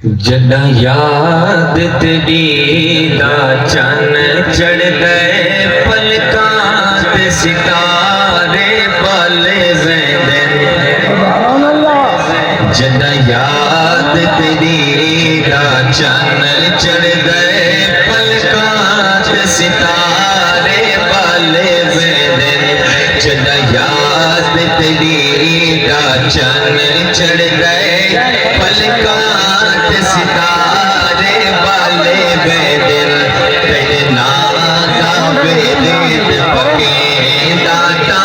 Jeddah یاد تیری دا چن چڑھ گئے پلکاں تے ستارے بالے زیندن جدہ یاد تیری دا چن چڑھ گئے پلکاں تے ستارے بالے زیندن جدہ یاد تیری دا چن چڑھ گئے پلکاں ستارے والے بے دل تیرے نادا بے دل پکے داتا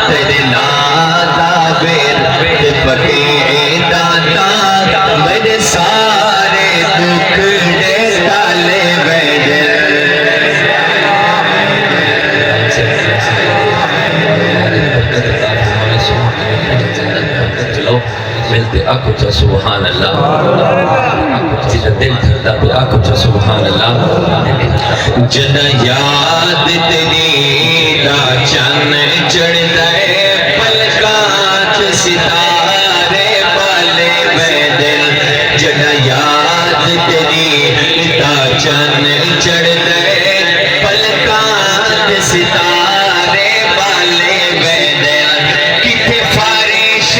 تیرے نادا بے دل پکے داتا میرے سارے دکھ دے ڈالے بے دل ملتے آنکھوں چا سبحان اللہ جنہ دل دھرتا پہ آنکھوں چا سبحان اللہ جنہ یاد تیری دا چن چڑھ دائے پلکاں چا ستارے بالے بے دل جنہ یاد تیری دا چن چڑھ دائے پلکاں چا ستارے بالے بے دل کتے فارش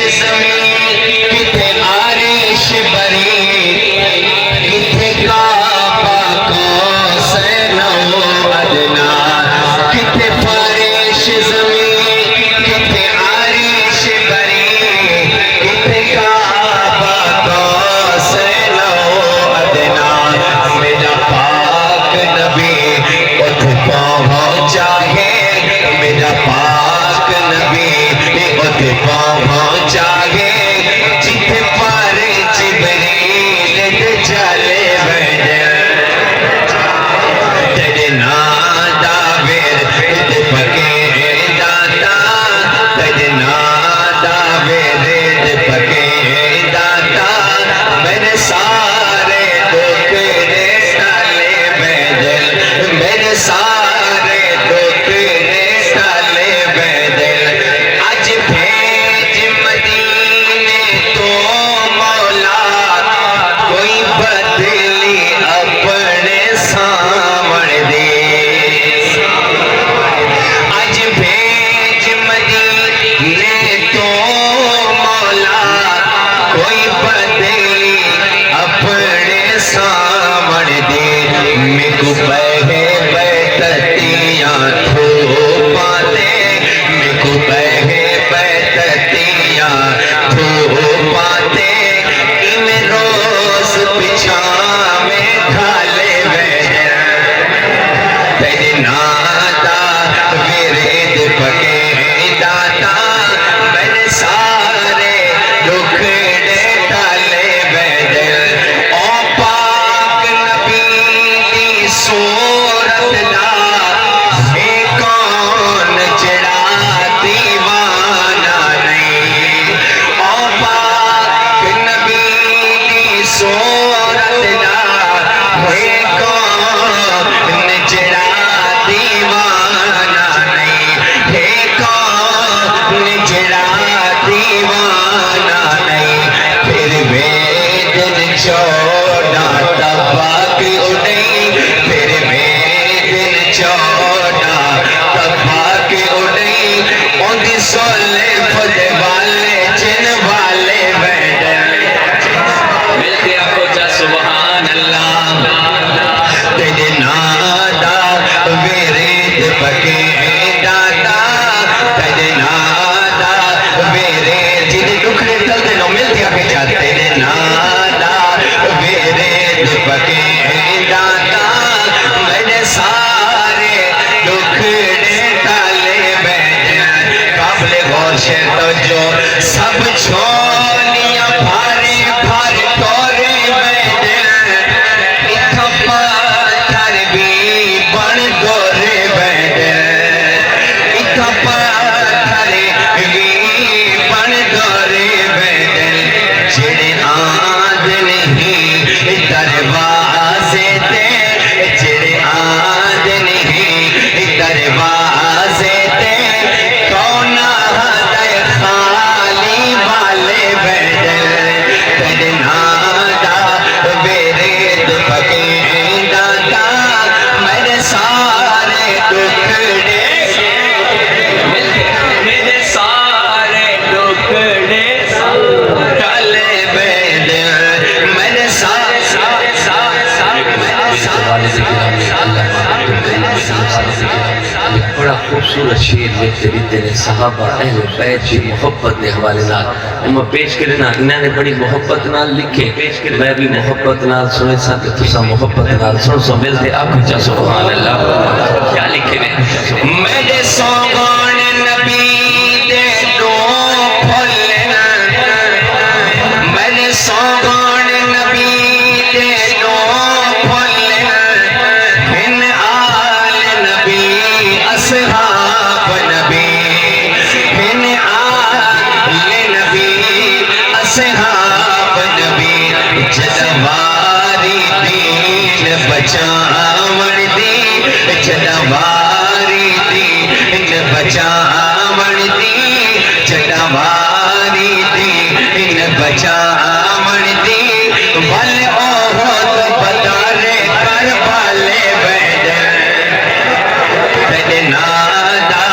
زمین والے بڑا خوبصورت شیر لکھتے دیتے نے صحابہ اہل بیت کی محبت دے حوالے نال میں پیش کرنا انہوں نے بڑی محبت نال لکھے میں بھی محبت نال سنے سا کہ تسا محبت نال سن ملتے آنکھو چا سبحان اللہ کیا لکھے میں میرے سوگان نبی دے دو پھلنا میرے سوگان نبی دے دو پھلنا ان آل نبی اصحاب نبی ان آل نبی اصحاب نبی جدواری دین بچاون دی جدواری دین بچاون دی جدواری دین بچاون دی بھل اوہد بدارے کربالے بیدن تیرے نادا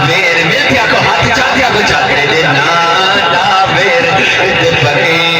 ویر ملتیا کو ہاتھ چاہتیا کو چاہتے دے نادا ویر دے بغیر